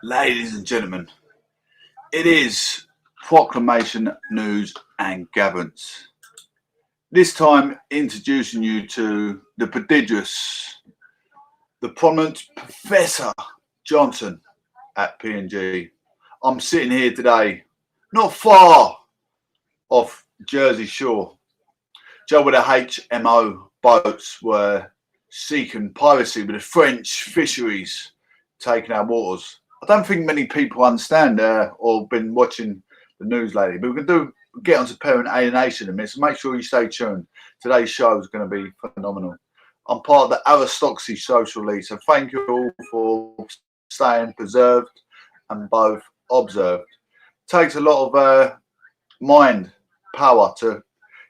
Ladies and gentlemen, it is Proclamation News and Gatherence. This time introducing you to the prodigious, the prominent Professor Johnson at P&G. I'm sitting here today, not far off Jersey Shore, where the HMO boats were seeking piracy with the French fisheries taking our waters. I don't think many people understand or been watching the news lately, but we're going to get onto parent alienation in a minute, so make sure you stay tuned. Today's show is going to be phenomenal. I'm part of the Aristocracy Social League, so thank you all for staying preserved and both observed. It takes a lot of mind power to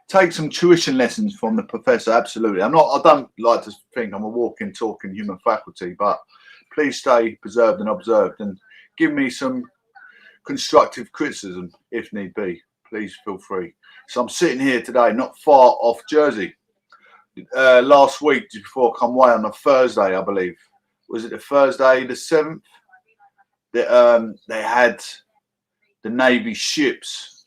take some tuition lessons from the professor. Absolutely. I don't like to think I'm a walking, talking human faculty, but please stay preserved and observed and give me some constructive criticism if need be. Please feel free. So I'm sitting here today, not far off Jersey. Last week, just before I come away on a Thursday, I believe. Was it the Thursday, the 7th? They had the Navy ships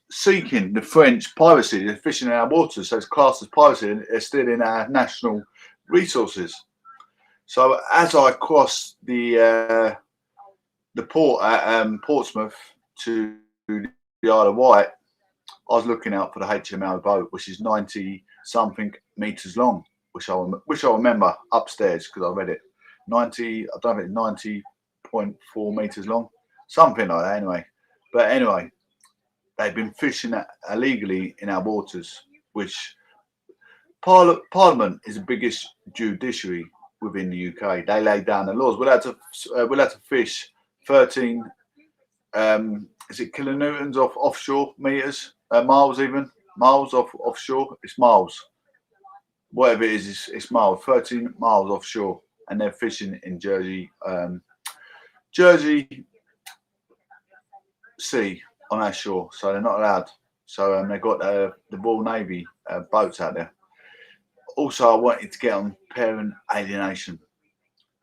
seeking the French piracy. They're fishing in our waters, so it's classed as piracy and it's still in our national resources. So as I crossed the port at Portsmouth to the Isle of Wight, I was looking out for the HMO boat, which is 90 something meters long, which I remember upstairs because I read it. 90.4 meters long, something like that. Anyway, they've been fishing illegally in our waters, which Parliament is the biggest judiciary within the UK. They lay down the laws. We'll have to fish 13 is it kilonewtons of offshore meters, miles offshore. It's miles, whatever it is, it's miles. 13 miles offshore, and they're fishing in Jersey Sea on our shore, so they're not allowed. So they've got the Royal Navy boats out there. Also, I wanted to get on parent alienation.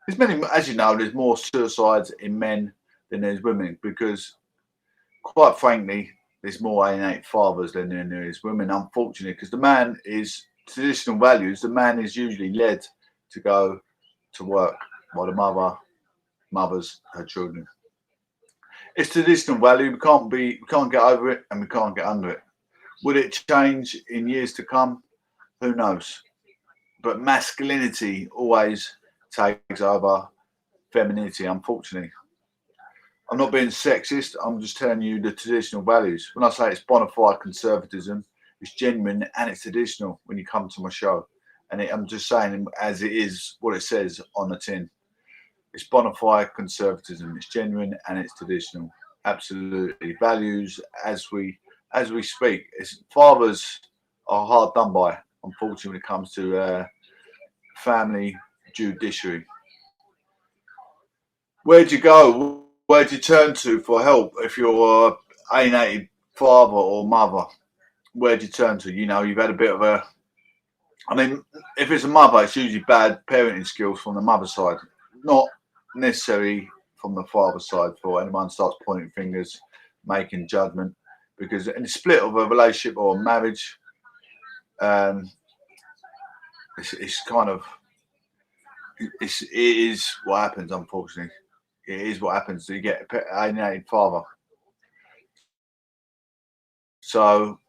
There's many, as you know, there's more suicides in men than there's women because, quite frankly, there's more alienated fathers than there is women, unfortunately, because the man is traditional values. The man is usually led to go to work while the mothers her children. It's traditional value. We can't get over it and we can't get under it. Will it change in years to come? Who knows? But masculinity always takes over femininity, unfortunately. I'm not being sexist. I'm just telling you the traditional values. When I say it's bona fide conservatism, it's genuine and it's traditional when you come to my show. And I'm just saying as it is what it says on the tin. It's bona fide conservatism. It's genuine and it's traditional. Absolutely. Values as we speak. Fathers are hard done by, unfortunately, when it comes to family judiciary. Where'd you go? Where'd you turn to for help if you're an alienated father or mother? Where'd you turn to? You know, you've had a bit of if it's a mother, it's usually bad parenting skills from the mother's side, not necessarily from the father's side for anyone starts pointing fingers, making judgment, because in the split of a relationship or a marriage, it is what happens, unfortunately. It is what happens. You get an alienated father. So,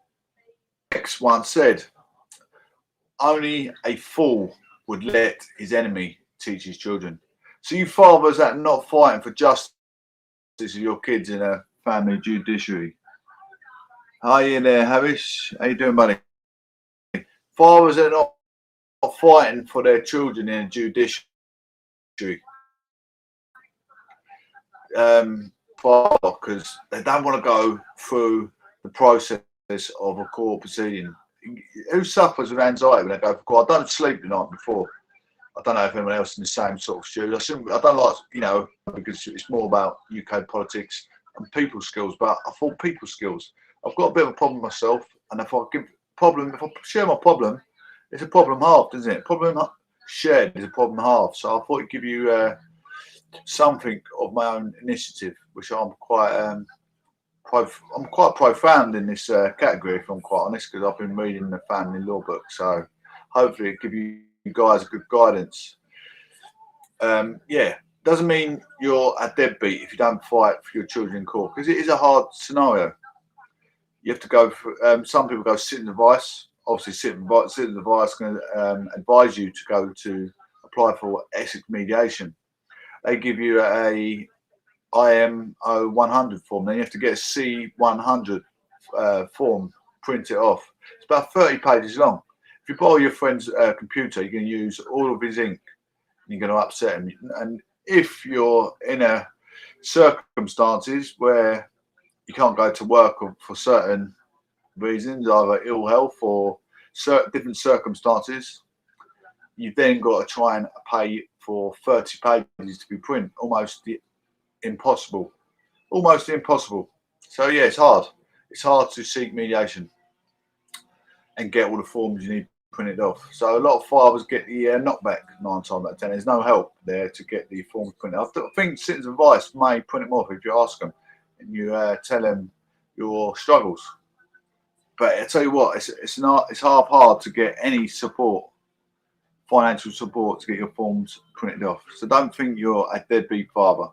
X once said, only a fool would let his enemy teach his children. So you fathers that are not fighting for justice of your kids in a family judiciary. Hi in there, Harris. How you doing, buddy? Fathers that are not fighting for their children in a judiciary. Because they don't want to go through the process of a court proceeding. Who suffers with anxiety when they go for court? I don't sleep the night before. I don't know if anyone else in the same sort of shoes. I don't like, because it's more about UK politics and people skills. But I thought people skills. I've got a bit of a problem myself, and if I share my problem, it's a problem halved, isn't it? Problem shared is a problem halved. So I thought I'd give you something of my own initiative, which I'm quite profound in this category, if I'm quite honest, because I've been reading the family law book. So hopefully it give you guys good guidance. Yeah, doesn't mean you're a deadbeat if you don't fight for your children in court, because it is a hard scenario. You have to go for, some people go citizen advice. Obviously, citizen advice can advise you to go to apply for Essex mediation. They give you a IMO 100 form. Then you have to get a C100 form, print it off. It's about 30 pages long. If you borrow your friend's computer, you're going to use all of his ink. And you're going to upset him. And if you're in a circumstances where you can't go to work for certain reasons, either ill health or certain different circumstances, you've then got to try and pay for 30 pages to be printed. Almost impossible. Almost impossible. So yeah, it's hard. It's hard to seek mediation and get all the forms you need printed off. So a lot of fathers get the knockback 9 times out of 10. There's no help there to get the forms printed. I think citizen advice may print them off if you ask them and you tell them your struggles. But I tell you what, it's half hard to get any support, financial support, to get your forms printed off. So don't think you're a deadbeat father.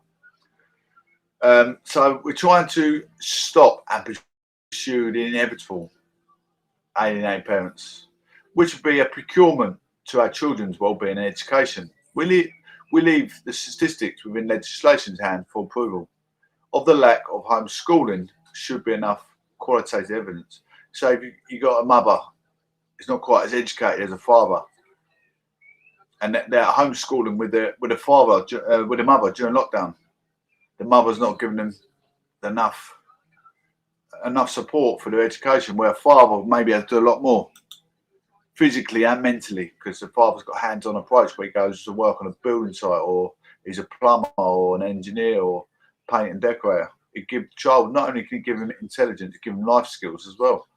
So we're trying to stop and pursue the inevitable alienated parents, which would be a procurement to our children's well-being and education. We leave the statistics within legislation's hand for approval. Of the lack of homeschooling should be enough qualitative evidence. So if you got a mother who's not quite as educated as a father, and they're homeschooling with the mother during lockdown, the mother's not giving them enough support for their education, where a father maybe has to do a lot more physically and mentally, because the father's got a hands-on approach where he goes to work on a building site, or he's a plumber or an engineer or paint and decorator. It gives the child, not only can you give him intelligence, you give him life skills as well.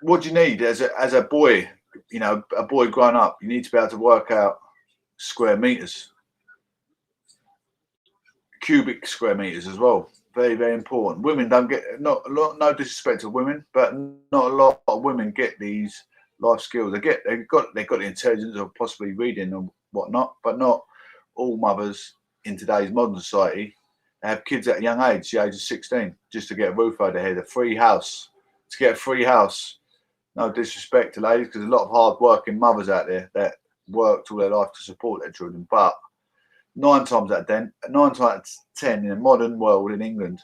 What do you need as a boy? You know, a boy growing up, you need to be able to work out square meters, cubic square meters as well. Very, very important. Women don't get, no disrespect to women, but not a lot of women get these life skills. They've got the intelligence of possibly reading and whatnot, but not all mothers in today's modern society have kids at a young age, the age of 16, just to get a roof over their head, a free house. To get a free house, no disrespect to ladies, because a lot of hard-working mothers out there that worked all their life to support their children, but 9 times out of 10 in a modern world in England,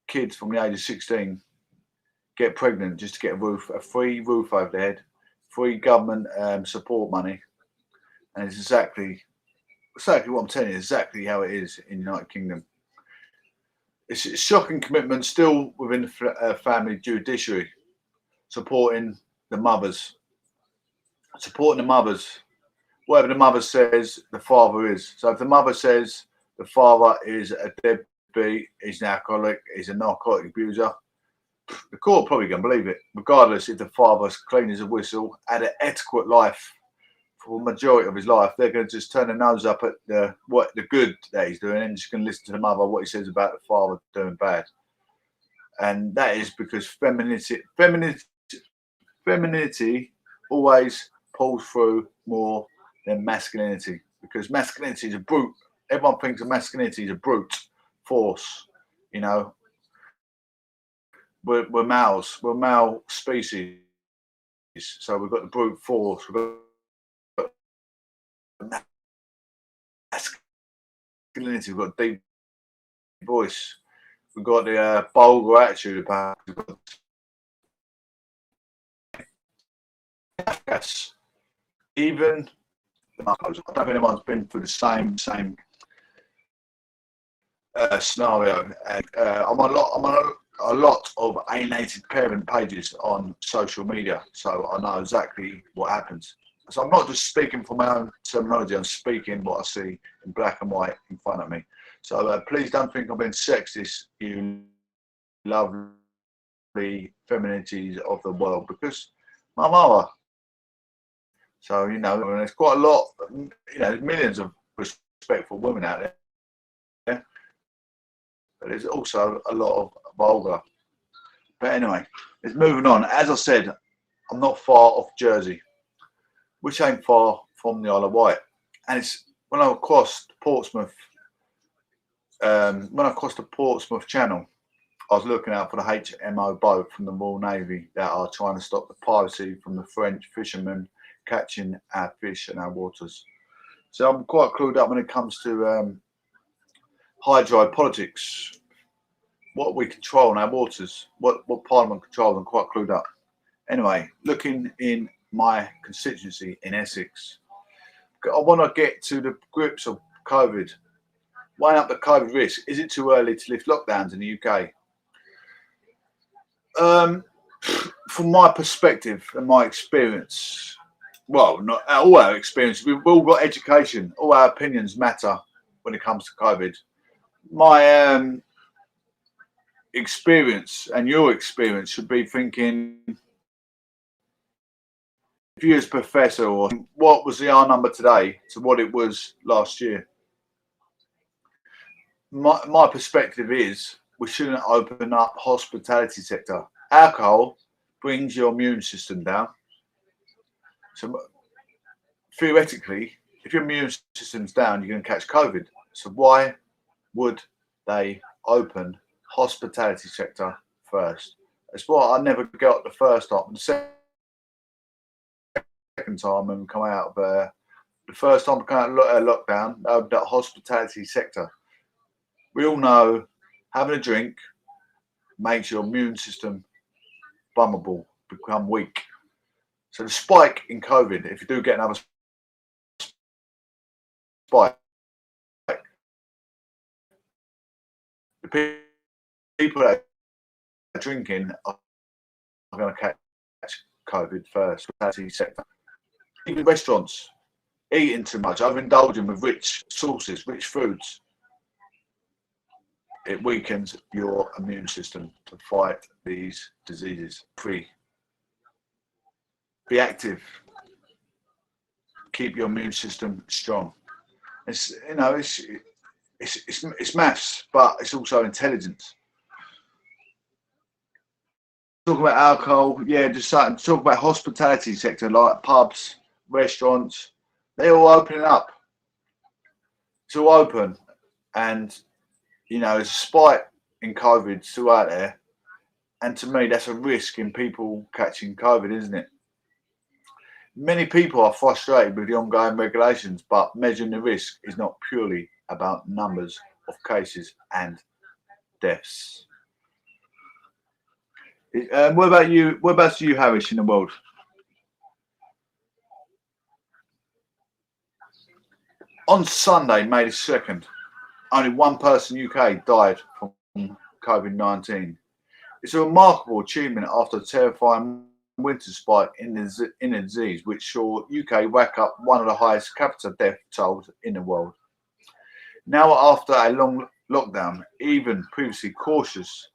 kids from the age of 16 get pregnant just to get a free roof over their head, free government support money, and it's exactly what I'm telling you. Exactly how it is in the United Kingdom. It's a shocking commitment still within the family judiciary, supporting the mothers. Whatever the mother says, the father is. So if the mother says the father is a deadbeat, he's an alcoholic, he's a narcotic abuser, the court probably going to believe it, regardless if the father's clean as a whistle, had an adequate life for the majority of his life. They're going to just turn their nose up at the good that he's doing, and just going to listen to the mother, what he says about the father doing bad. And that is because femininity always pulls through more than masculinity, because masculinity is a brute. Everyone thinks of masculinity as a brute force. You know, we're males, we're male species, so we've got the brute force, we've got masculinity, we've got deep voice, we've got the vulgar attitude about. Yes, even I don't think anyone's been through the same scenario. I'm on a lot of alienated parent pages on social media, so I know exactly what happens. So I'm not just speaking from my own terminology, I'm speaking what I see in black and white in front of me. So please don't think I'm being sexist, you lovely feminities of the world, because my mother. So, you know, there's quite a lot, you know, millions of respectful women out there, but there's also a lot of vulgar. But anyway, it's moving on. As I said, I'm not far off Jersey, which ain't far from the Isle of Wight. And it's when I crossed Portsmouth, Channel, I was looking out for the HMO boat from the Royal Navy that are trying to stop the piracy from the French fishermen catching our fish in our waters. So I'm quite clued up when it comes to hydropolitics, what we control in our waters, what Parliament controls. I'm quite clued up. Anyway, looking in my constituency in Essex, I want to get to the grips of COVID. Weighing up the COVID risk, is it too early to lift lockdowns in the UK? From my perspective and my experience, well, not all our experience, we've all got education, all our opinions matter when it comes to COVID. My experience and your experience should be thinking, if you as professor, or what was the R number today to what it was last year? My perspective is we shouldn't open up hospitality sector. Alcohol brings your immune system down. So theoretically, if your immune system's down, you're going to catch COVID. So why would they open hospitality sector first? That's what I never got the first time. The second time when we come out of the first time we come out of lockdown, that hospitality sector. We all know having a drink makes your immune system vulnerable, become weak. So the spike in COVID, if you do get another spike, the people that are drinking are going to catch COVID first. Hospitality sector. Even restaurants, eating too much, overindulging with rich sauces, rich foods. It weakens your immune system to fight these diseases. Be active. Keep your immune system strong. It's maths, but it's also intelligence. Talk about alcohol, yeah. Just talk about hospitality sector, like pubs, restaurants. They're all opening up. It's all open, and there's a spike in COVID still out there, and to me, that's a risk in people catching COVID, isn't it? Many people are frustrated with the ongoing regulations, but measuring the risk is not purely about numbers of cases and deaths. What about you? What about you, Harish, in the world? On Sunday, May the 2nd, only one person in UK died from COVID-19. It's a remarkable achievement after a terrifying winter spike in the disease, which saw UK rack up one of the highest capita death tolls in the world. Now, after a long lockdown, even previously cautious,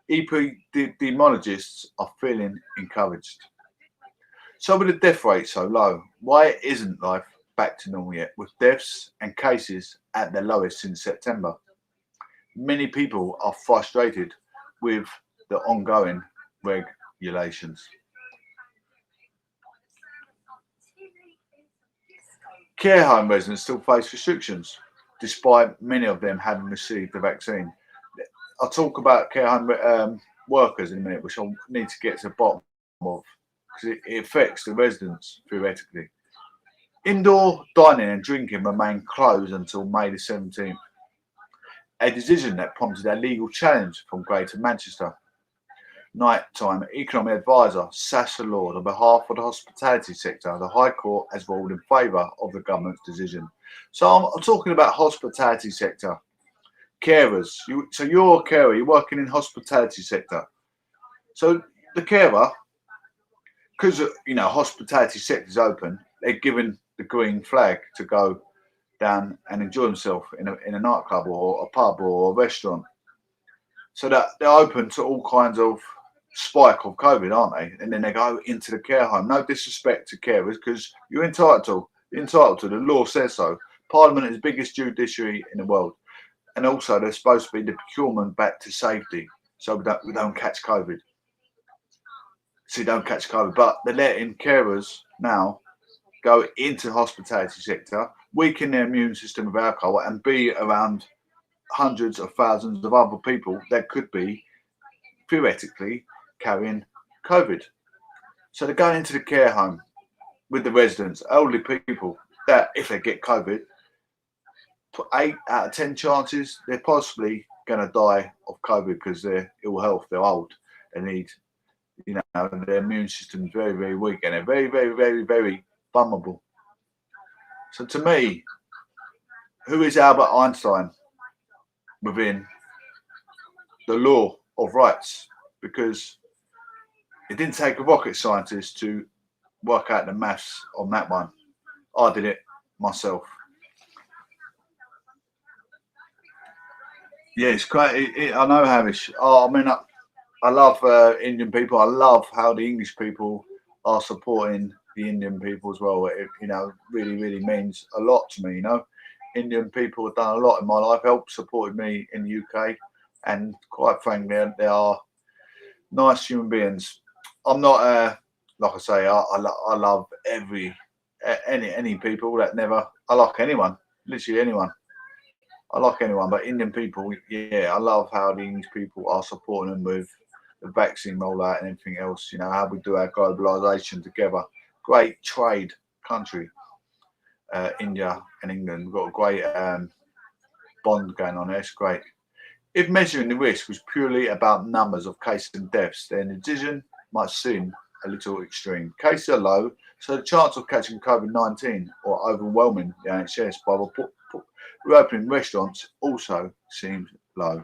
epidemiologists are feeling encouraged. So with the death rate so low, why isn't life back to normal yet, with deaths and cases at their lowest since September? Many people are frustrated with the ongoing regulations. Care home residents still face restrictions, despite many of them having received the vaccine. I'll talk about care home workers in a minute, which I'll need to get to the bottom of, because it affects the residents theoretically. Indoor dining and drinking remain closed until May the 17th, a decision that prompted a legal challenge from Greater Manchester. Nighttime economic advisor Sasha Lord, on behalf of the hospitality sector, the High Court has ruled in favour of the government's decision. So I'm talking about hospitality sector. Carers. So you're a carer, you're working in hospitality sector. So the carer, because hospitality sector is open, they're given the green flag to go down and enjoy themselves in a nightclub or a pub or a restaurant. So that they're open to all kinds of spike of COVID, aren't they? And then they go into the care home. No disrespect to carers, because you're entitled to. The law says so. Parliament is the biggest judiciary in the world. And also, they're supposed to be the procurement back to safety, so we don't catch COVID. So you don't catch COVID. But they're letting carers now go into the hospitality sector, weaken their immune system with alcohol, and be around hundreds of thousands of other people that could be theoretically carrying COVID. So they're going into the care home with the residents, elderly people, that if they get COVID, 8 out of 10 chances they're possibly going to die of COVID because they're ill health, they're old, they need, their immune system is very, very weak, and they're very, very, very, very vulnerable. So to me, who is Albert Einstein within the law of rights? Because it didn't take a rocket scientist to work out the maths on that one. I did it myself. Yeah, it's great. I know, Hamish. I love Indian people. I love how the English people are supporting the Indian people as well. It really, really means a lot to me. Indian people have done a lot in my life, helped supported me in the UK, and quite frankly, they are nice human beings. I'm not like I say, I love any people that never. I like anyone, literally anyone. I like anyone, but Indian people, yeah, I love how the English people are supporting them with the vaccine rollout and everything else. How we do our globalisation together. Great trade country, India and England. We've got a great bond going on there. It's great. If measuring the risk was purely about numbers of cases and deaths, then the decision might seem a little extreme. Cases are low, so the chance of catching COVID-19 or overwhelming the NHS by reopening restaurants also seems low.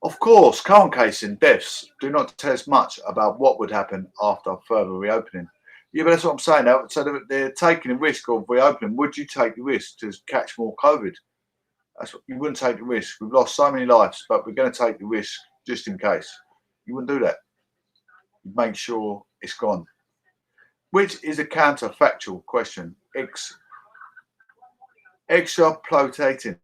Of course, current cases and deaths do not tell us much about what would happen after further reopening. Yeah, but that's what I'm saying. So they're taking the risk of reopening. Would you take the risk to catch more COVID? You wouldn't take the risk. We've lost so many lives, but we're going to take the risk just in case. You wouldn't do that. You'd make sure it's gone. Which is a counterfactual question. Extrapolating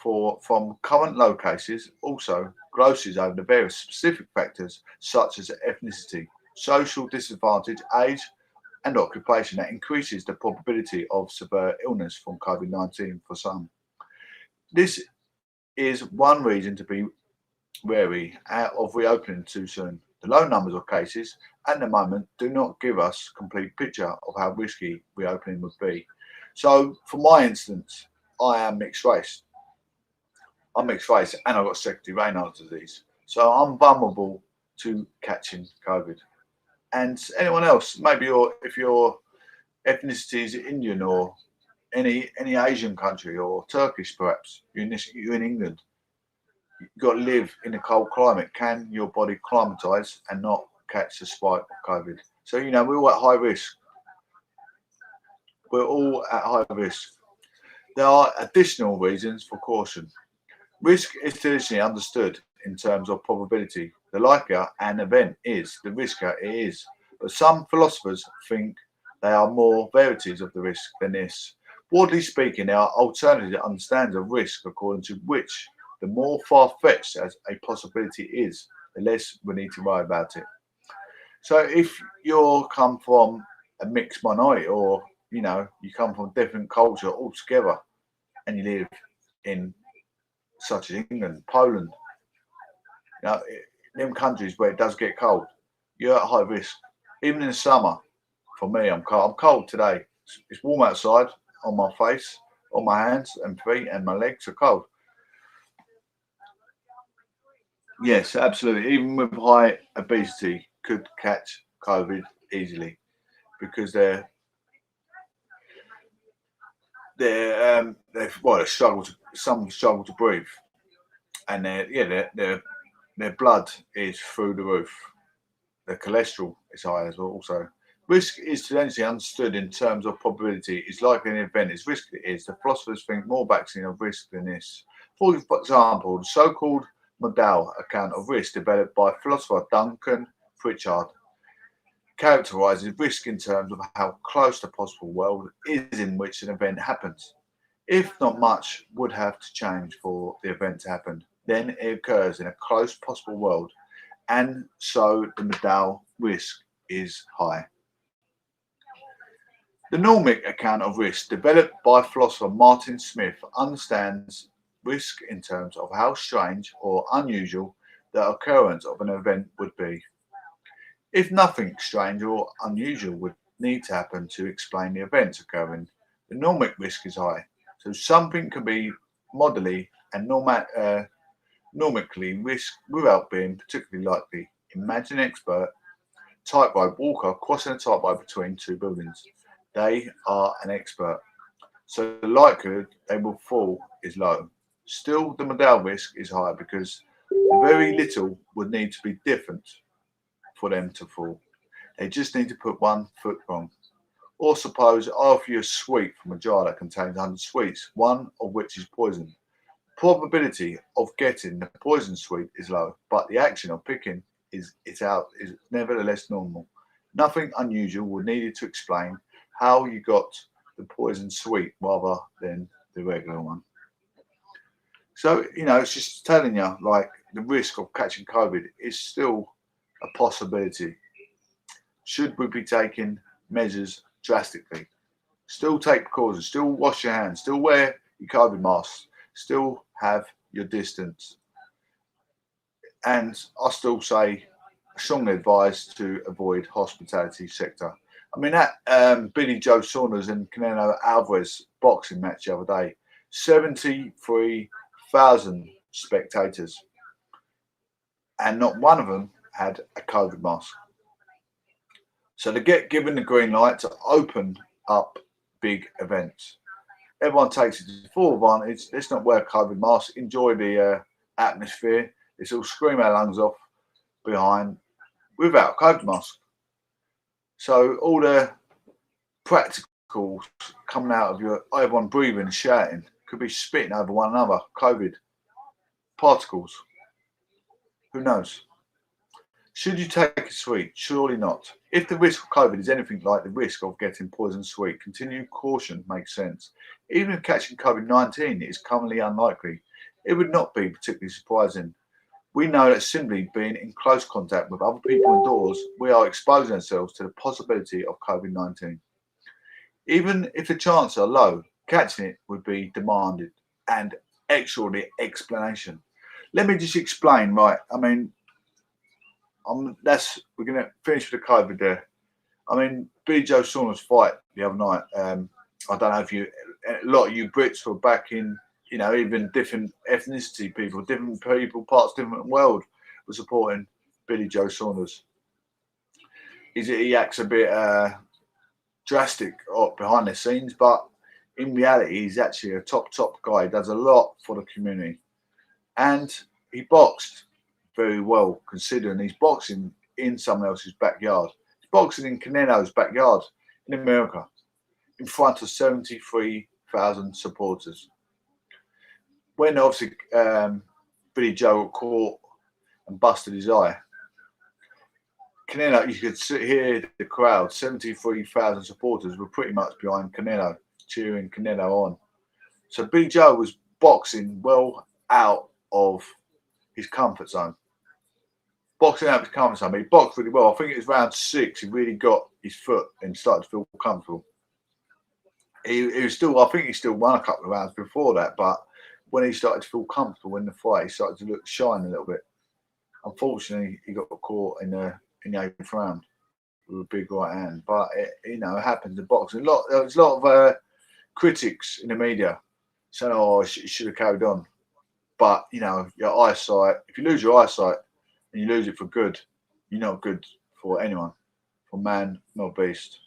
from current low cases also glosses over the various specific factors such as ethnicity, social disadvantage, age, and occupation that increases the probability of severe illness from COVID-19 for some. This is one reason to be wary of reopening too soon. The low numbers of cases at the moment do not give us a complete picture of how risky reopening would be. So, for my instance, I am mixed race. I'm mixed race and I've got secondary Raynaud's disease. So I'm vulnerable to catching COVID. And anyone else, maybe if your ethnicity is Indian or any Asian country or Turkish perhaps, you're in England, you've got to live in a cold climate. Can your body climatise and not catch the spike of COVID? So, we're all at high risk. We're all at high risk. There are additional reasons for caution. Risk is traditionally understood in terms of probability. The likelier an event is, the riskier it is. But some philosophers think there are more varieties of the risk than this. Broadly speaking, there are alternative understandings of risk according to which the more far-fetched as a possibility is, the less we need to worry about it. So if you come from a mixed minority or, you come from a different culture altogether and you live in such as England, Poland, them countries where it does get cold, you're at high risk. Even in the summer, for me, I'm cold. I'm cold today. It's warm outside on my face, on my hands and feet, and my legs are cold. Yes, absolutely. Even with high obesity, could catch COVID easily because some struggle to breathe, and their blood is through the roof. The cholesterol is high as well. Also, risk is traditionally understood in terms of probability. It's likely an event is risky. It is. The philosophers think more vaccine of risk than this. For example, the so-called modal account of risk developed by philosopher Duncan Pritchard characterises risk in terms of how close the possible world is in which an event happens. If not much would have to change for the event to happen, then it occurs in a close possible world, and so the modal risk is high. The normic account of risk, developed by philosopher Martin Smith, understands risk in terms of how strange or unusual the occurrence of an event would be. If nothing strange or unusual would need to happen to explain the events occurring, the normic risk is high. So something can be modally and normically risk without being particularly likely. Imagine an expert tightrope walker crossing a tightrope between two buildings. They are an expert, so the likelihood they will fall is low. Still, the modal risk is high because very little would need to be different for them to fall. They just need to put one foot wrong. Or suppose I offer you a sweet from a jar that contains 100 sweets, one of which is poison. Probability of getting the poison sweet is low, but the action of picking it out is nevertheless normal. Nothing unusual would needed to explain how you got the poison sweet rather than the regular one. So, it's just telling you, like, the risk of catching COVID is still a possibility. Should we be taking measures drastically? Still take precautions, still wash your hands, still wear your COVID mask, still have your distance. And I still say, strongly advised to avoid hospitality sector. I mean, that Billy Joe Saunders and Canelo Alvarez boxing match the other day, 73,000 spectators, and not one of them had a COVID mask. So they get given the green light to open up big events. Everyone takes it to full advantage. Let's not wear COVID masks. Enjoy the atmosphere. Let's all scream our lungs off behind without COVID mask. So all the practicals coming out of everyone breathing and shouting could be spitting over one another. COVID particles. Who knows? Should you take a sweet? Surely not. If the risk of COVID is anything like the risk of getting poison sweet, continued caution makes sense. Even if catching COVID-19 is commonly unlikely, it would not be particularly surprising. We know that simply being in close contact with other people indoors, we are exposing ourselves to the possibility of COVID-19. Even if the chances are low, catching it would be demanded and extraordinary explanation. Let me just explain, right? I mean, we're going to finish with the COVID there. I mean, Billy Joe Saunders' fight the other night. I don't know if a lot of you Brits were back in, even different ethnicity people, different people, parts of the different world were supporting Billy Joe Saunders. He acts a bit drastic behind the scenes, but in reality, he's actually a top guy. He does a lot for the community, and he boxed very well, considering he's boxing in someone else's backyard. He's boxing in Canelo's backyard in America, in front of 73,000 supporters. When obviously Billy Joe got caught and busted his eye, Canelo, you could hear the crowd, 73,000 supporters were pretty much behind Canelo, cheering Canelo on. So Billy Joe was boxing well out of his comfort zone. Boxing out of his comfort zone, but he boxed really well. I think it was round 6, he really got his foot and started to feel comfortable. He was still, I think he still won a couple of rounds before that, but when he started to feel comfortable in the fight, he started to shine a little bit. Unfortunately, he got caught in the 8th round with a big right hand. But it happens in boxing. There's a lot of critics in the media saying, "Oh, he should have carried on." But your eyesight. If you lose your eyesight and you lose it for good, you're not good for anyone, for man nor beast.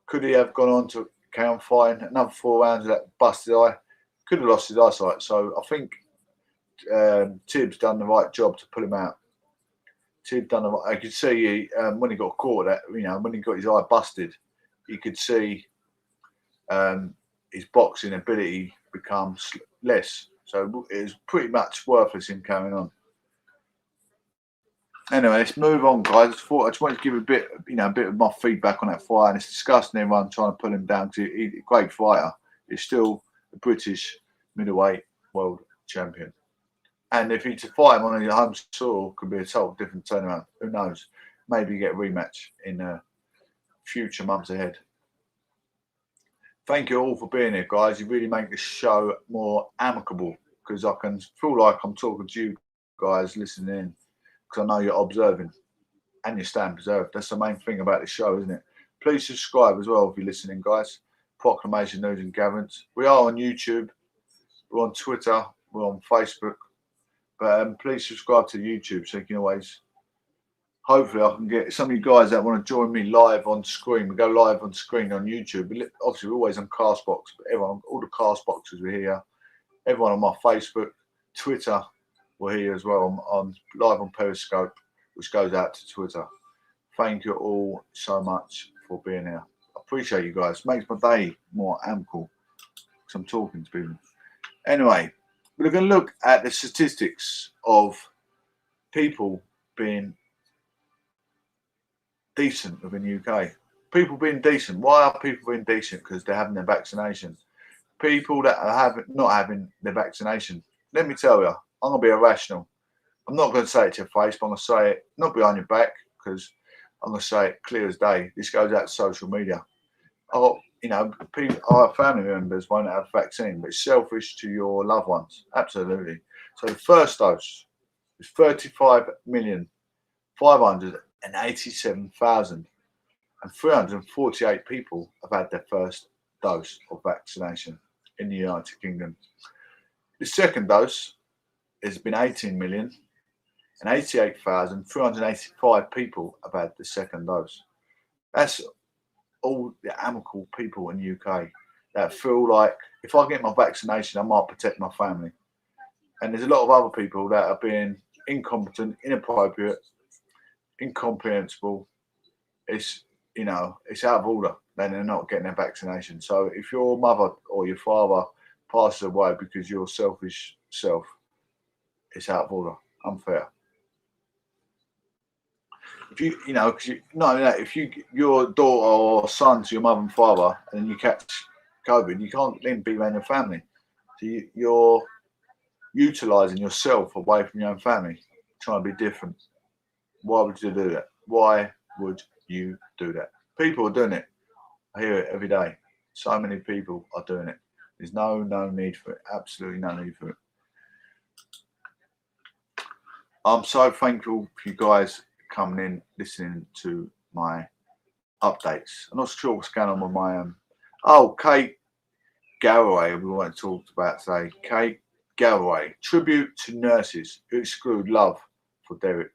Could he have gone on to carry on fighting another 4 rounds of that busted eye? Could have lost his eyesight. So I think Tibbs done the right job to pull him out. Tibbs done the right. I could see when he got caught, when he got his eye busted, you could see his boxing ability become less. So it was pretty much worthless him carrying on. Anyway, let's move on, guys. I just wanted to give a bit, a bit of my feedback on that fight. And it's disgusting everyone trying to pull him down because he's a great fighter. He's still a British middleweight world champion. And if he's to fight him on his home soil, could be a total different turnaround. Who knows? Maybe get a rematch in future months ahead. Thank you all for being here, guys. You really make the show more amicable because I can feel like I'm talking to you guys listening in because I know you're observing and you're staying preserved. That's the main thing about the show, isn't it? Please subscribe as well if you're listening, guys. Proclamation News and Gatherence. We are on YouTube. We're on Twitter. We're on Facebook. But please subscribe to YouTube so you can always, hopefully I can get some of you guys that want to join me live on screen. We go live on screen on YouTube. Obviously, we're always on Castbox, but everyone, all the Castboxes are here. Everyone on my Facebook, Twitter, we're here as well. I'm live on Periscope, which goes out to Twitter. Thank you all so much for being here. I appreciate you guys. It makes my day more amicable because I'm talking to people. Anyway, we're going to look at the statistics of people being decent within the UK. People being decent. Why are people being decent? Because they're having their vaccination. People that are not having their vaccination, let me tell you, I'm going to be irrational. I'm not going to say it to your face, but I'm going to say it not behind your back because I'm going to say it clear as day. This goes out to social media. Our family members won't have a vaccine, but it's selfish to your loved ones. Absolutely. So the first dose is 35,587,348 people have had their first dose of vaccination in the United Kingdom. The second dose has been 18,088,385 people have had the second dose. That's all the amicable people in the UK that feel like if I get my vaccination, I might protect my family. And there's a lot of other people that are being incompetent, inappropriate, incomprehensible. It's out of order. Then they're not getting their vaccination. So if your mother or your father passes away because you're selfish self, it's out of order. Unfair. If if your daughter or son to your mother and father and you catch COVID, you can't then be around your family. So you're utilising yourself away from your own family, trying to be different. Why would you do that? Why would you do that? People are doing it. I hear it every day. So many people are doing it. There's no need for it. Absolutely no need for it. I'm so thankful for you guys coming in, listening to my updates. I'm not sure what's going on with my Kate Galloway, we want to talk about today. Kate Galloway, tribute to nurses who exclude love for Derek.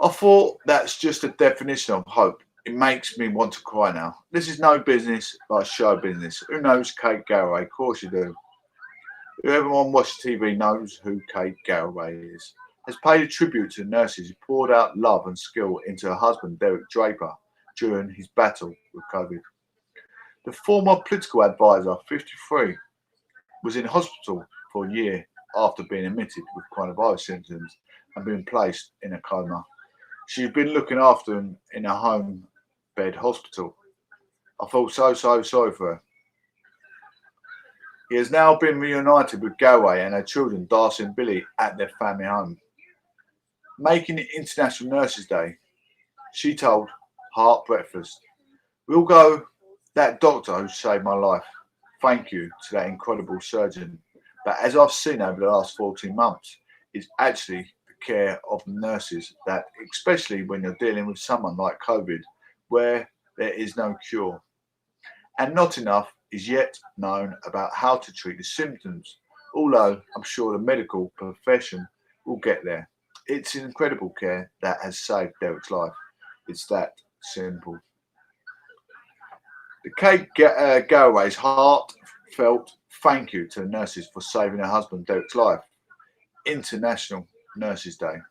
I thought that's just a definition of hope. It makes me want to cry now. This is no business but show business. Who knows Kate Galloway? Of course you do. Whoever on Watch TV knows who Kate Galloway is. Has paid a tribute to nurses who poured out love and skill into her husband Derek Draper during his battle with COVID. The former political advisor, 53, was in hospital for a year after being admitted with coronavirus symptoms and being placed in a coma. She'd been looking after him in a home bed hospital. I felt so sorry for her. He has now been reunited with Galloway and her children, Darcy and Billy, at their family home. Making it International Nurses Day, she told Heart Breakfast, "We'll go, that doctor who saved my life. Thank you to that incredible surgeon. But as I've seen over the last 14 months, it's actually the care of nurses that, especially when you're dealing with someone like COVID, where there is no cure. And not enough is yet known about how to treat the symptoms, although I'm sure the medical profession will get there. It's an incredible care that has saved Derek's life. It's that simple." The Kate Galloway's heartfelt thank you to the nurses for saving her husband Derek's life. International Nurses Day.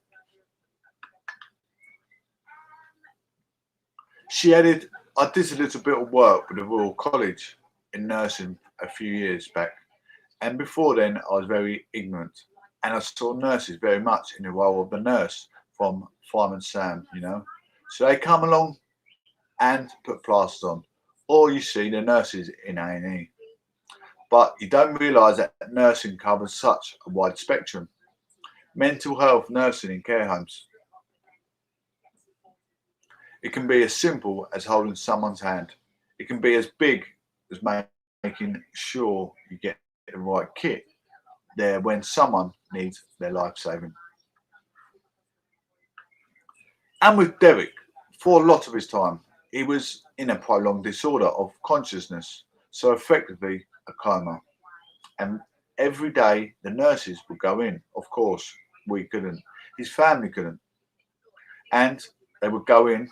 She added, "I did a little bit of work with the Royal College in nursing a few years back, and before then I was very ignorant And I saw nurses very much in the role of the nurse from Fireman Sam, So they come along and put plasters on. Or you see the nurses in A&E. But you don't realise that nursing covers such a wide spectrum. Mental health nursing in care homes. It can be as simple as holding someone's hand. It can be as big as making sure you get the right kit there when someone needs their life saving. And with Derek, for a lot of his time, he was in a prolonged disorder of consciousness, so effectively a coma. And every day the nurses would go in. Of course, we couldn't. His family couldn't. And they would go in,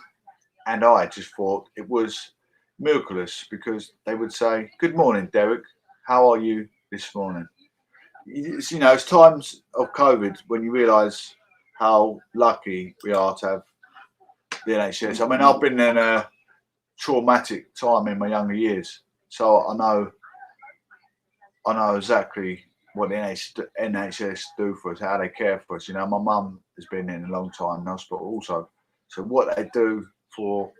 and I just thought it was miraculous because they would say, "Good morning, Derek. How are you this morning?" It's times of COVID when you realise how lucky we are to have the NHS. I mean, I've been in a traumatic time in my younger years, so I know exactly what the NHS do for us, how they care for us. My mum has been in a long time in hospital also, so what they do for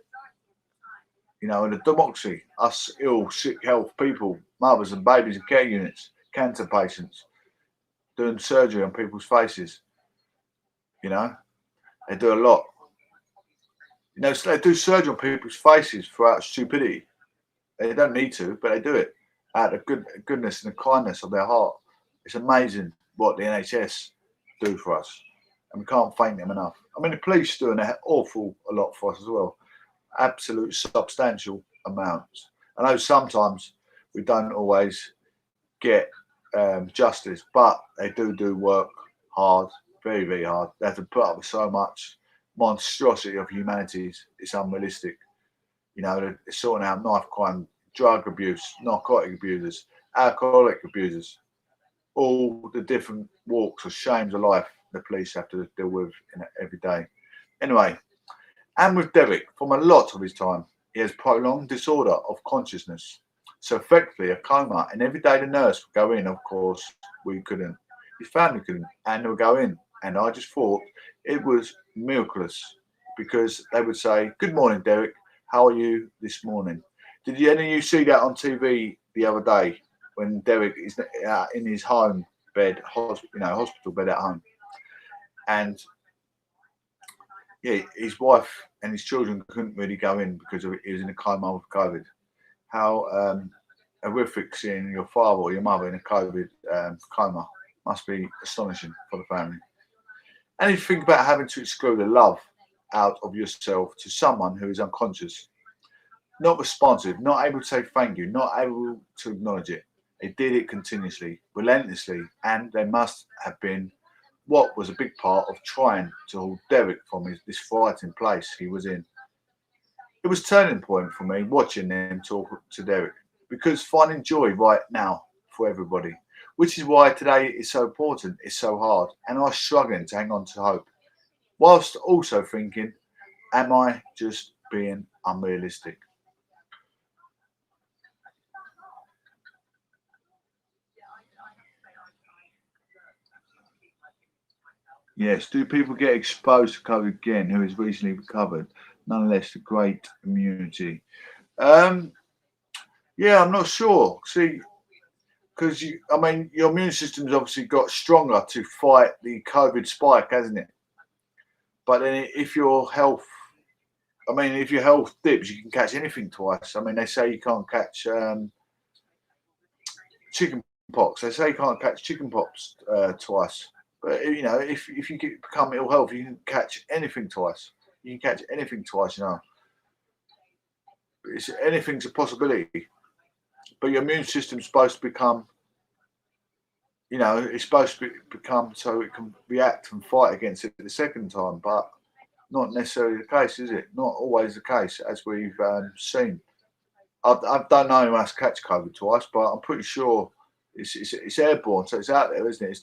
the democracy, us ill, sick health people, mothers and babies in care units, cancer patients, doing surgery on people's faces. They do a lot. So they do surgery on people's faces for out stupidity. They don't need to, but they do it out of goodness and the kindness of their heart. It's amazing what the NHS do for us, and we can't thank them enough. I mean, the police do an awful a lot for us as well. Absolute substantial amounts. I know sometimes we don't always get justice, but they do work hard, very, very hard. They have to put up with so much monstrosity of humanities. It's unrealistic. They're sorting out knife crime, drug abuse, narcotic abusers, alcoholic abusers, all the different walks or shames of life the police have to deal with every day. Anyway, and with Derek, from a lot of his time, he has prolonged disorder of consciousness. So effectively a coma, and every day the nurse would go in, of course, we couldn't. His family couldn't, and they would go in. And I just thought it was miraculous because they would say, "Good morning, Derek. How are you this morning?" Did any of you see that on TV the other day when Derek is in his home bed, hospital bed at home? And yeah, his wife and his children couldn't really go in because he was in a coma with COVID. How horrific seeing your father or your mother in a COVID coma must be astonishing for the family. And if you think about having to exclude the love out of yourself to someone who is unconscious, not responsive, not able to say thank you, not able to acknowledge it. They did it continuously, relentlessly, and they must have been what was a big part of trying to hold Derek from this frightening place he was in. It was a turning point for me watching them talk to Derek, because finding joy right now for everybody, which is why today is so important, is so hard, and I'm struggling to hang on to hope, whilst also thinking, am I just being unrealistic? Yes, do people get exposed to COVID again who has recently recovered? Nonetheless, the great immunity. Um, yeah, I'm not sure. See, because your immune system's obviously got stronger to fight the COVID spike, hasn't it? But then if your health dips, you can catch anything twice. I mean, they say you can't catch chicken pox. They say you can't catch chicken pox twice. But if you become ill health, you can catch anything twice. You can catch anything twice. Anything's a possibility. But your immune system's supposed to become, it's supposed to become so it can react and fight against it the second time. But not necessarily the case, is it? Not always the case, as we've seen. I don't know who else catch COVID twice, but I'm pretty sure it's airborne, so it's out there, isn't it? It's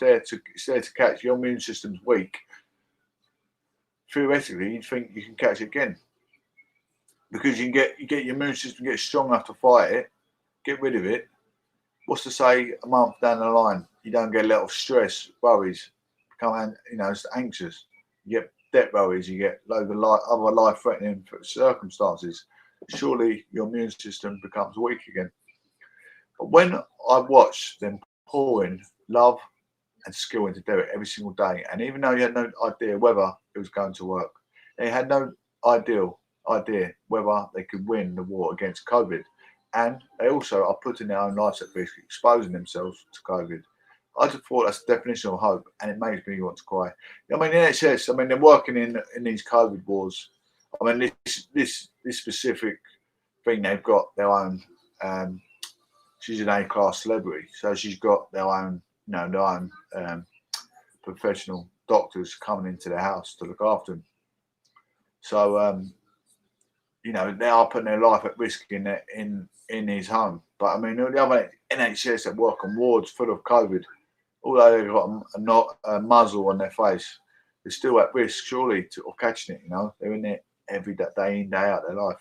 there to catch. Your immune system's weak. Theoretically, you'd think you can catch it again because you get your immune system get strong enough to fight it, get rid of it. What's to say a month down the line you don't get a lot of stress, worries, become, it's anxious. You get debt worries. You get loads of other life-threatening circumstances. Surely your immune system becomes weak again. But when I watched them pouring love and skill into do it every single day, and even though you had no idea whether it was going to work, they had no idea whether they could win the war against COVID, and they also are putting their own lives at risk, exposing themselves to COVID. I just thought that's the definition of hope, and it makes me want to cry. I mean, the NHS, they're working in these COVID wars. I mean, this specific thing, they've got their own. She's an A-class celebrity, so she's got their own, professional doctors coming into their house to look after them. So, they are putting their life at risk in his home. But I mean, all the other NHS that work on wards full of COVID, although they've got a muzzle on their face, they're still at risk, surely, of catching it. They're in it every day in, day out their life.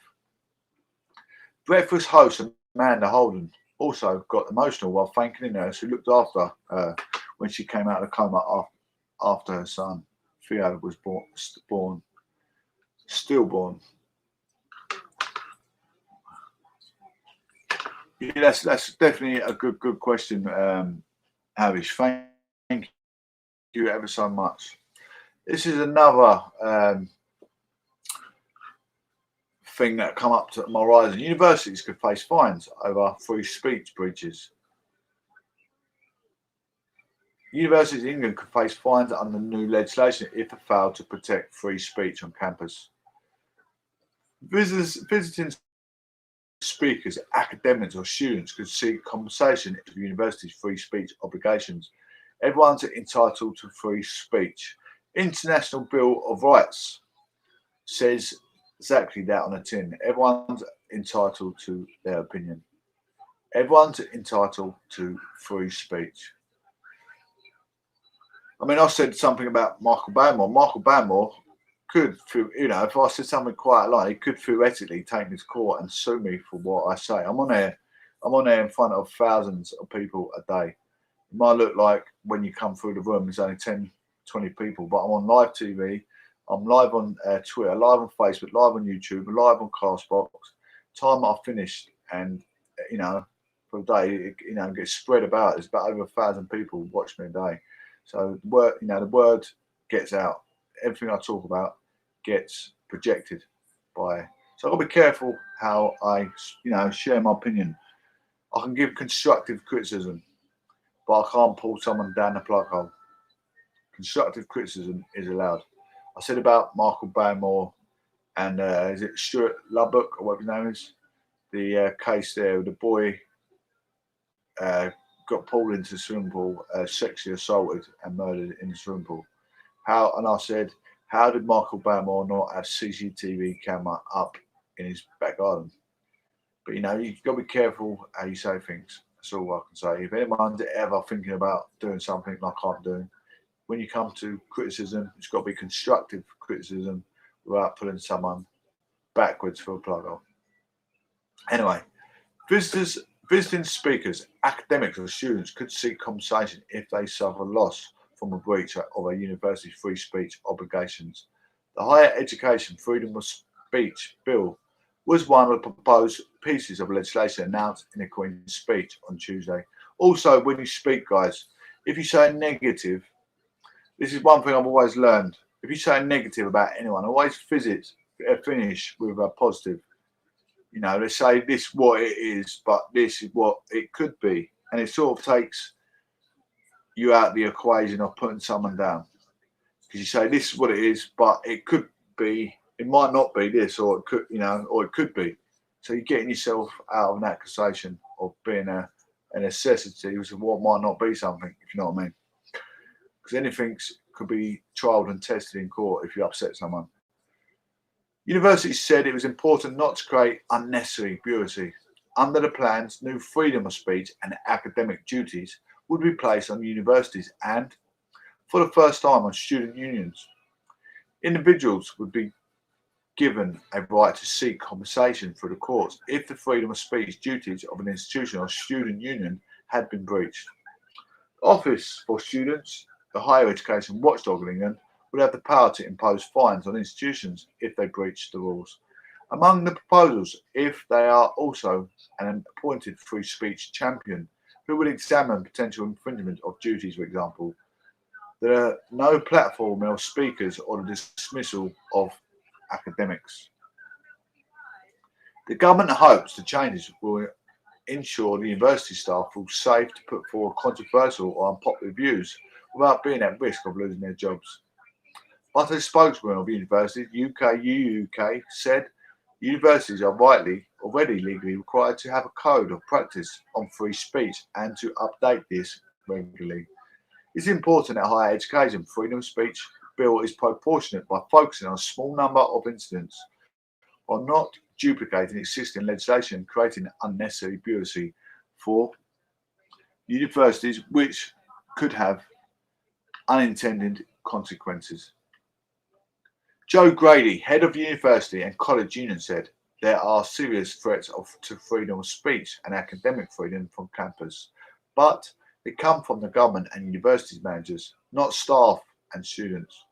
Breakfast host Amanda Holden also got emotional while thanking a nurse who looked after her when she came out of the coma after her son Theo was stillborn. Yeah, that's definitely a good question, Avish. Thank you ever so much. This is another thing that come up to my horizon. Universities could face fines over free speech breaches. Universities in England could face fines under new legislation if they fail to protect free speech on campus. Visiting speakers, academics or students could seek compensation for the university's free speech obligations. Everyone's entitled to free speech. International Bill of Rights says exactly that on a tin. Everyone's entitled to their opinion. Everyone's entitled to free speech. I mean, I said something about Michael Barrymore. Michael Barrymore could, if I said something quite like, he could theoretically take me to court and sue me for what I say. I'm on there in front of thousands of people a day. It might look like when you come through the room, there's only 10, 20 people, but I'm on live TV. I'm live on Twitter, live on Facebook, live on YouTube, live on Castbox. Time I've finished, and for the day, it gets spread about. There's about over 1,000 people watch me a day. So the word gets out. Everything I talk about gets projected by. So I've got to be careful how I, share my opinion. I can give constructive criticism, but I can't pull someone down the plug hole. Constructive criticism is allowed. I said about Michael Barrymore and is it Stuart Lubbock or whatever his name is? The case there with the boy got pulled into the swimming pool, sexually assaulted and murdered in the swimming pool. And I said, how did Michael Barrymore not have CCTV camera up in his back garden? But you've got to be careful how you say things. That's all I can say. If anyone's ever thinking about doing something like I'm doing, when you come to criticism, it's got to be constructive criticism without pulling someone backwards for a plug hole. Anyway, visiting speakers, academics or students could seek compensation if they suffer loss from a breach of a university's free speech obligations. The Higher Education Freedom of Speech Bill was one of the proposed pieces of legislation announced in the Queen's speech on Tuesday. Also, when you speak, guys, if you say negative, this is one thing I've always learned. If you say negative about anyone, always finish with a positive. They say this is what it is, but this is what it could be. And it sort of takes you out of the equation of putting someone down. Because you say this is what it is, but it could be, it might not be this, or it could, or it could be. So you're getting yourself out of an accusation of being a necessity, which is what might not be something, if you know what I mean. Because anything could be trialed and tested in court if you upset someone. Universities said it was important not to create unnecessary bureaucracy. Under the plans, new freedom of speech and academic duties would be placed on universities and, for the first time, on student unions. Individuals would be given a right to seek compensation through the courts if the freedom of speech duties of an institution or student union had been breached. Office for Students the Higher Education Watchdog in England would have the power to impose fines on institutions if they breach the rules. Among the proposals, if they are also an appointed free speech champion who would examine potential infringement of duties, for example, there are no platform or speakers or the dismissal of academics. The government hopes the changes will ensure the university staff feel safe to put forward controversial or unpopular views without being at risk of losing their jobs. But a spokesman of universities, UK, said universities are already legally required to have a code of practice on free speech and to update this regularly. It's important that higher education freedom of speech bill is proportionate by focusing on a small number of incidents while not duplicating existing legislation, creating unnecessary bureaucracy for universities, which could have unintended consequences. Joe Grady, head of university and college union, said there are serious threats to freedom of speech and academic freedom from campus, but they come from the government and universities managers, not staff and students.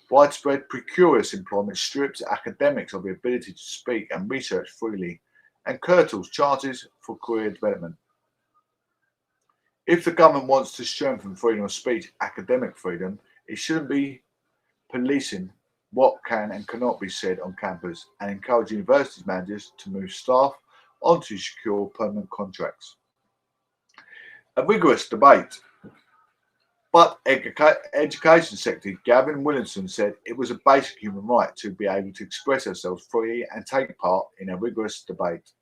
Widespread precarious employment strips academics of the ability to speak and research freely and curtails chances for career development. If the government wants to strengthen freedom of speech, academic freedom, it shouldn't be policing what can and cannot be said on campus and encourage universities managers to move staff onto secure permanent contracts. A rigorous debate. But Education Secretary Gavin Williamson said it was a basic human right to be able to express ourselves freely and take part in a rigorous debate.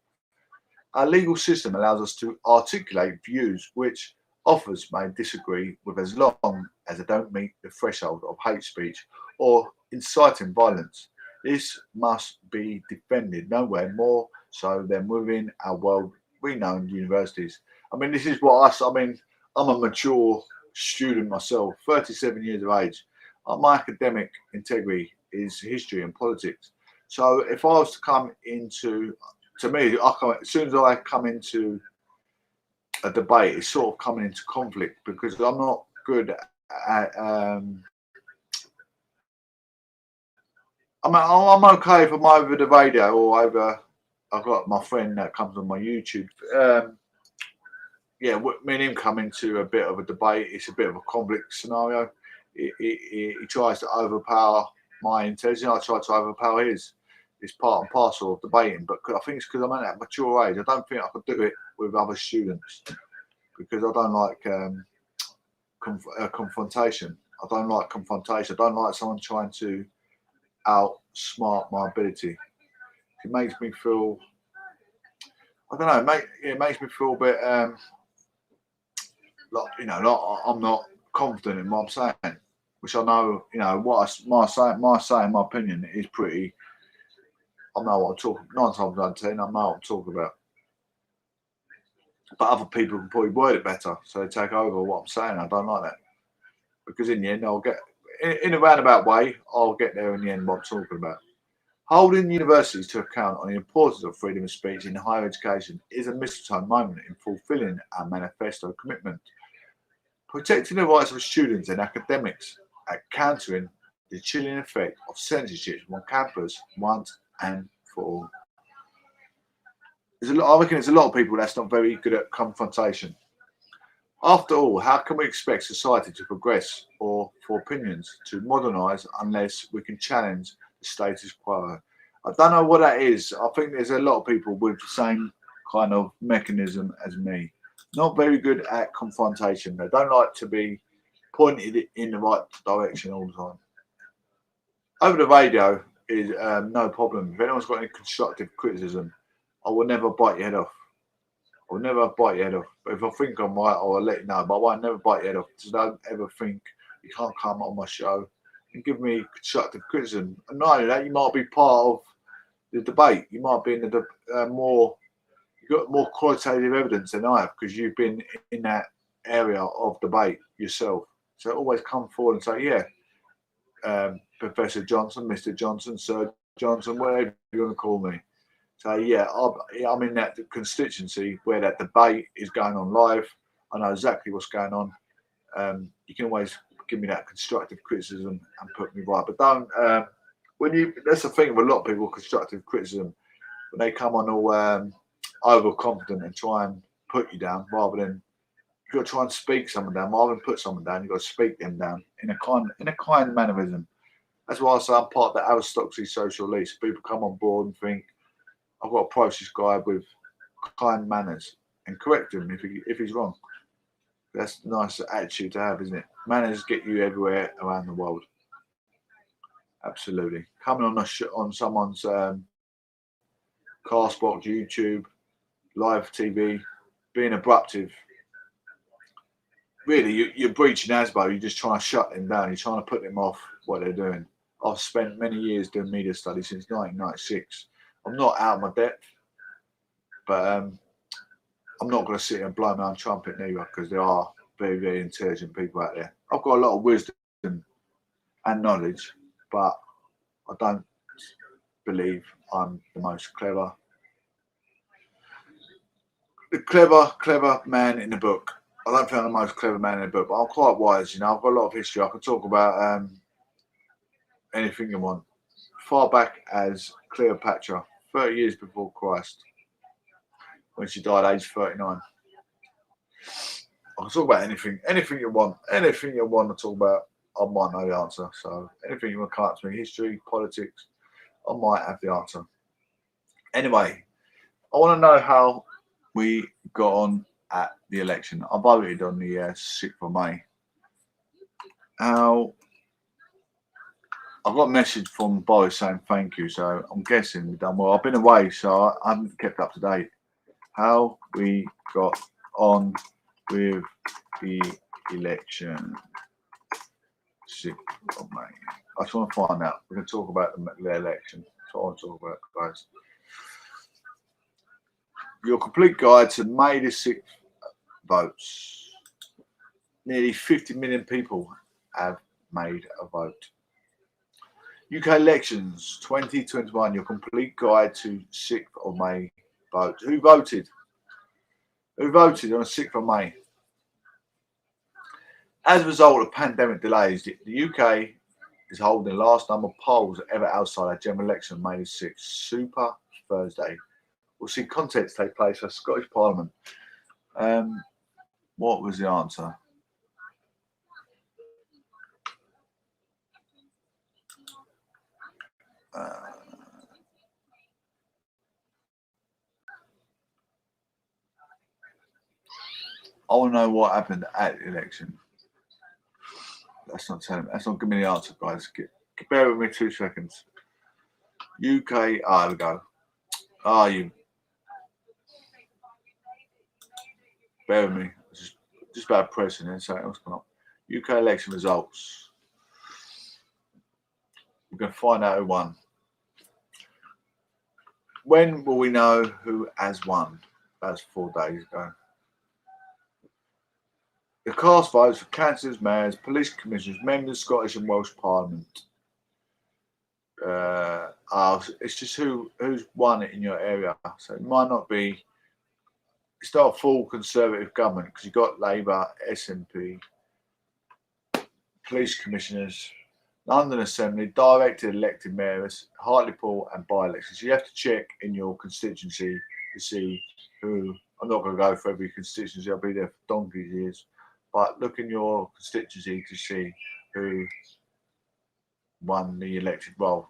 Our legal system allows us to articulate views which others may disagree with as long as they don't meet the threshold of hate speech or inciting violence. This must be defended nowhere more so than within our world-renowned universities. I mean, this is what I'm a mature student myself, 37 years of age. My academic integrity is history and politics. So if I was to come into, to me, as soon as I come into a debate, it's sort of coming into conflict because I'm not good at. I'm okay if I'm over the radio or over. I've got my friend that comes on my YouTube. Yeah, me and him come into a bit of a debate. It's a bit of a conflict scenario. He tries to overpower my intelligence. I try to overpower his. It's part and parcel of debating. But I think it's because I'm at that mature age. I don't think I could do it with other students because I don't like confrontation. I don't like confrontation. I don't like someone trying to outsmart my ability. It makes me feel. I don't know. It makes me feel a bit. Like I'm not confident in what I'm saying, which I know, my opinion is pretty. I know what I'm talking. 9 times out of 10, I know what I'm talking about. But other people can probably word it better, so they take over what I'm saying. I don't like that because in the end, I'll get in a roundabout way. I'll get there in the end. What I'm talking about. Holding universities to account on the importance of freedom of speech in higher education is a milestone moment in fulfilling our manifesto commitment. Protecting the rights of students and academics and countering the chilling effect of censorship on campus once and for all. I reckon there's a lot of people that's not very good at confrontation. After all, how can we expect society to progress or for opinions to modernise unless we can challenge the status quo? I don't know what that is. I think there's a lot of people with the same kind of mechanism as me. Not very good at confrontation. They don't like to be pointed in the right direction all the time. Over the radio is no problem. If anyone's got any constructive criticism, I will never bite your head off. I will never bite your head off. If I think I'm right, I'll let you know. But I won't never bite your head off. Just don't ever think you can't come on my show and give me constructive criticism. And not only that, you might be part of the debate. You might be in the you've got more qualitative evidence than I have because you've been in that area of debate yourself. So always come forward and say, yeah, Professor Johnson, Mr. Johnson, Sir Johnson, whatever you want to call me. So yeah, I'm in that constituency where that debate is going on live. I know exactly what's going on. You can always give me that constructive criticism and put me right. But don't that's the thing with a lot of people, constructive criticism, when they come on all overconfident and try and put you down, rather than you've got to try and speak someone down. Rather than put someone down, you've got to speak them down in a kind mannerism. That's why I say I'm part of the aristocracy social elite. So people come on board and think, I've got to approach this guy with kind manners and correct him if he's wrong. That's a nice attitude to have, isn't it? Manners get you everywhere around the world. Absolutely. Coming on someone's Castbox, YouTube, live TV, being abruptive. Really, you're breaching ASBO. You're just trying to shut them down. You're trying to put them off what they're doing. I've spent many years doing media studies since 1996. I'm not out of my depth, but I'm not going to sit here and blow my own trumpet neither, because there are very, very intelligent people out there. I've got a lot of wisdom and knowledge, but I don't believe I'm the most clever. The clever man in the book. I don't think I'm the most clever man in the book, but I'm quite wise. I've got a lot of history. I can talk about anything you want. Far back as Cleopatra, 30 years before Christ, when she died aged 39. I can talk about anything you want. Anything you want to talk about, I might know the answer. So anything you want to come up to me, history, politics, I might have the answer. Anyway, I want to know how we got on at the election. I voted on the 6th of May. I got a message from Boris saying thank you, so I'm guessing we've done well. I've been away, so I haven't kept up to date. How we got on with the election, 6th of May. I just want to find out. We're going to talk about the election. That's what I want to talk about, guys. Your complete guide to May the 6th votes. Nearly 50 million people have made a vote. UK elections 2021, your complete guide to 6th of May vote. Who voted? Who voted on the 6th of May? As a result of pandemic delays, the UK is holding the last number of polls ever outside a general election May the 6th, Super Thursday. We'll see contests take place for Scottish Parliament. What was the answer? I want to know what happened at the election. That's not telling me. That's not giving me the answer, guys. Bear with me 2 seconds. UK. There we go. You. Bear with me. Just about pressing and something else come up. UK election results. We're going to find out who won. When will we know who has won? That was 4 days ago. The cast votes for councillors, mayors, police commissioners, members of Scottish and Welsh Parliament. It's just who's won it in your area. So it might not be. It's not a full Conservative government, because you've got Labour, SNP, police commissioners, London Assembly, directed elected mayors, Hartlepool, and by-elections. So you have to check in your constituency to see who. I'm not going to go for every constituency. I'll be there for donkey's years. But look in your constituency to see who won the elected role.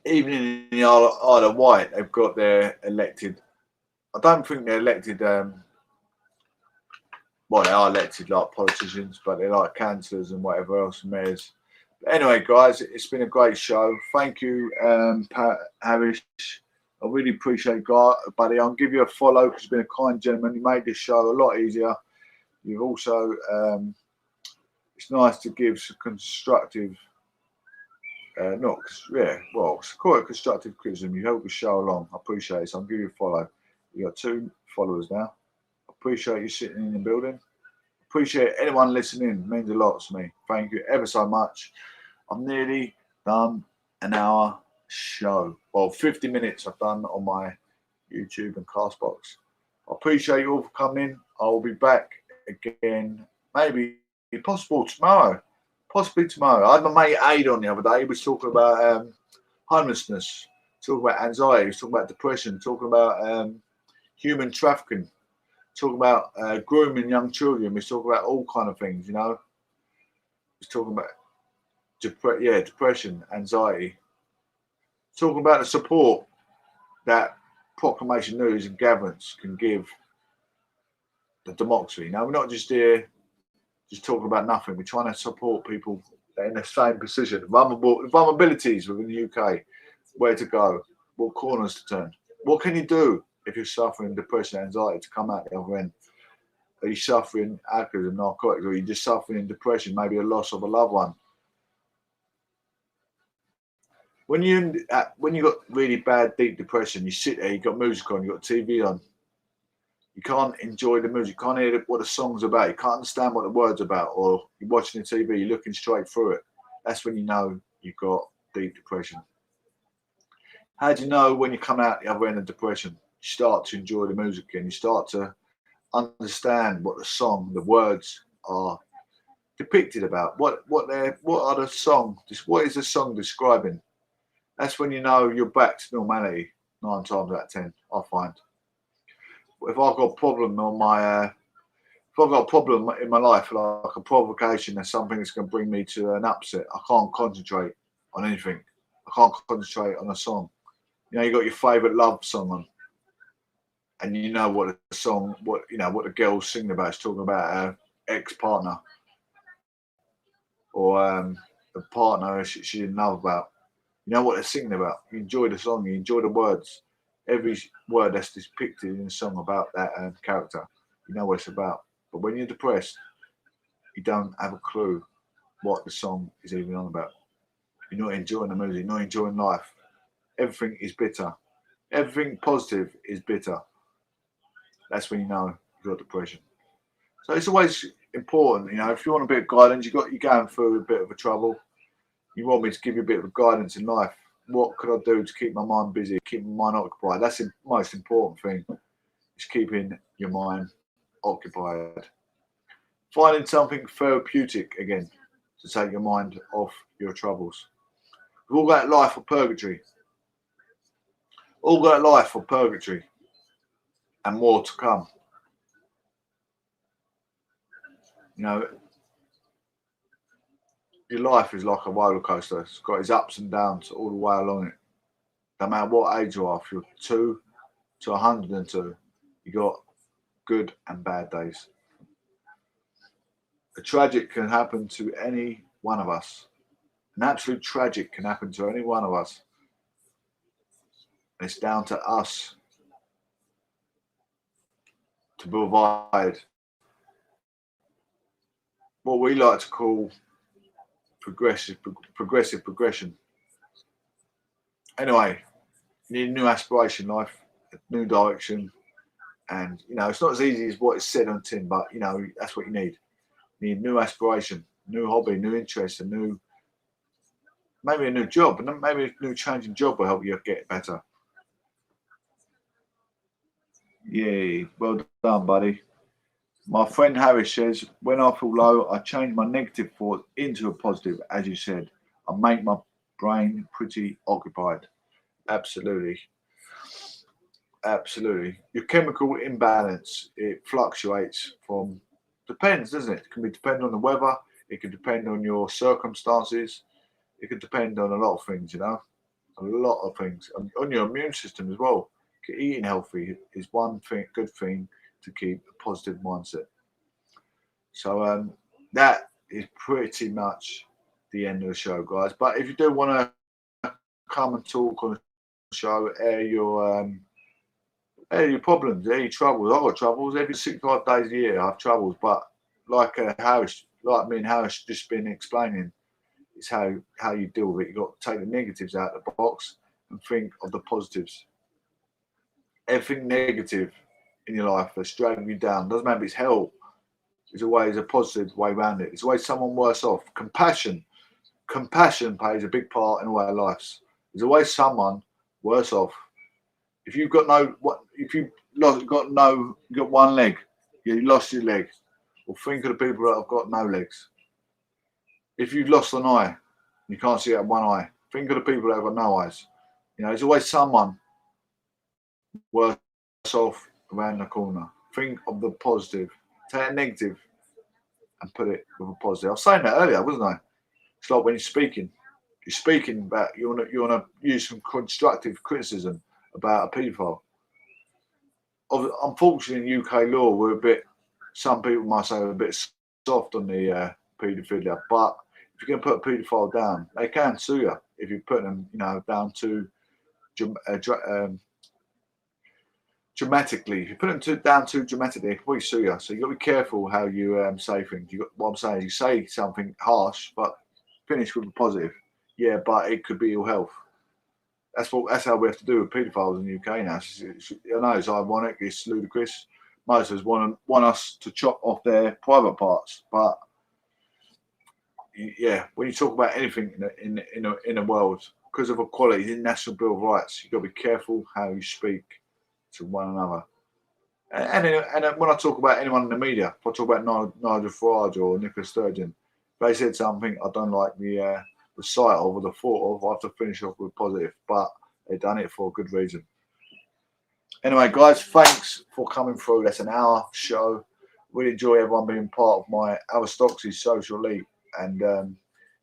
Even in the Isle of Wight, they've got their elected. I don't think they're elected. Well, they are elected like politicians, but they're like councillors and whatever else, mayors. But anyway, guys, it's been a great show. Thank you, Pat Harris. I really appreciate it, buddy. I'll give you a follow because you've been a kind gentleman. You made this show a lot easier. You've also, it's nice to give some constructive, it's quite constructive criticism. You help the show along. I appreciate it. So I'll give you a follow. You got 2 followers now. I appreciate you sitting in the building. Appreciate anyone listening. It means a lot to me. Thank you ever so much. I'm nearly done an hour show. Well, 50 minutes I've done on my YouTube and Castbox. I appreciate you all for coming in. I'll be back again, maybe possibly tomorrow. I had my mate Aid on the other day. He was talking about homelessness, talking about anxiety, he was talking about depression, talking about human trafficking, talking about grooming young children. He was talking about all kind of things, you know. He was talking about depression, anxiety, talking about the support that Proclamation News and Gatherence can give the democracy. Now, we're not just here just talking about nothing. We're trying to support people that are in the same position, vulnerabilities within the UK, where to go, what corners to turn. What can you do if you're suffering depression, anxiety to come out the other end? Are you suffering alcoholism, narcotics, or are you just suffering depression, maybe a loss of a loved one? When you got really bad, deep depression, you sit there, you got music on, you got TV on. You can't enjoy the music, you can't hear what the song's about, you can't understand what the word's about, or you're watching the TV, you're looking straight through it. That's when you know you've got deep depression. How do you know when you come out the other end of depression? You start to enjoy the music and you start to understand what the song, the words are depicted about. What are the song? What is the song describing? That's when you know you're back to normality. 9 times out of 10, I find. If I've got a problem on my, if I've got a problem in my life, like a provocation or something that's going to bring me to an upset, I can't concentrate on anything. I can't concentrate on a song. You know, you got your favourite love song on, and you know what the song, what the girl's singing about. It's talking about her ex-partner or a partner she didn't know about. You know what they're singing about. You enjoy the song. You enjoy the words. Every word that's depicted in the song about that character, you know what it's about. But when you're depressed, you don't have a clue what the song is even on about. You're not enjoying the music. You're not enjoying life. Everything is bitter. Everything positive is bitter. That's when you know you've got depression. So it's always important, you know, if you want a bit of guidance, you're going through a bit of a trouble. You want me to give you a bit of guidance in life. What could I do to keep my mind busy, keep my mind occupied? That's the most important thing, is keeping your mind occupied. Finding something therapeutic again to take your mind off your troubles. We've all got life or purgatory. All got life or purgatory and more to come. You know, your life is like a roller coaster. It's got its ups and downs all the way along it. No matter what age you are, if you're 2 to 102, you got good and bad days. A tragic can happen to any one of us. An absolute tragic can happen to any one of us. And it's down to us to provide what we like to call progressive progression. Anyway, you need a new aspiration in life, a new direction, and you know it's not as easy as what is said on tin, but you know that's what you need. You need new aspiration, new hobby, new interest, maybe a new job, and maybe a new changing job will help you get better. Yay, well done, buddy. My friend Harris says, when I feel low, I change my negative thoughts into a positive, as you said. I make my brain pretty occupied. Absolutely. Absolutely. Your chemical imbalance, it fluctuates from, depends, doesn't it? It can depend on the weather. It can depend on your circumstances. It can depend on a lot of things, you know, a lot of things. On your immune system as well. Eating healthy is one thing, good thing to keep a positive mindset. So that is pretty much the end of the show, guys. But if you do want to come and talk on the show, air your problems, air your troubles. I've got troubles every 65 days a year. I have troubles, but like Harris, like me and Harris just been explaining, it's how you deal with it. You've got to take the negatives out of the box and think of the positives. Everything negative in your life that's dragging you down, doesn't matter if it's hell, there's always a positive way around it. There's always someone worse off. Compassion plays a big part in all our lives. There's always someone worse off. If you've got got one leg, You lost your leg. Well, think of the people that have got no legs. If you've lost an eye, you can't see out of one eye. Think of the people that have got no eyes. You know, there's always someone worse off around the corner. Think of the positive. Take a negative and put it with a positive. I was saying that earlier, wasn't I? It's like when you're speaking about you want to use some constructive criticism about a paedophile. Unfortunately, in UK law, we're a bit. Some people might say we're a bit soft on the paedophilia, but if you're going to put a paedophile down, they can sue you if you put them, down to dramatically. If you put them down too dramatically, they can probably sue you. So you got to be careful how you say things. What I'm saying, you say something harsh, but finish with a positive. Yeah, but it could be your health. That's how we have to do with paedophiles in the UK now. I know it's ironic, it's ludicrous. Most of us want us to chop off their private parts, but yeah, when you talk about anything in the world, because of equality, the National Bill of Rights, you've got to be careful how you speak to one another. And when I talk about anyone in the media, if I talk about Nigel Farage or Nicola Sturgeon, if they said something I don't like the sight of or the thought of, I have to finish off with positive. But they've done it for a good reason. Anyway, guys, thanks for coming through. That's an hour show. Really enjoy everyone being part of my Aristoxy social league and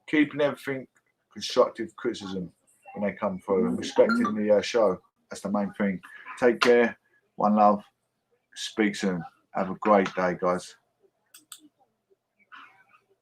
keeping everything constructive criticism when they come through and respecting the show. That's the main thing. Take care. One love. Speak soon. Have a great day, guys.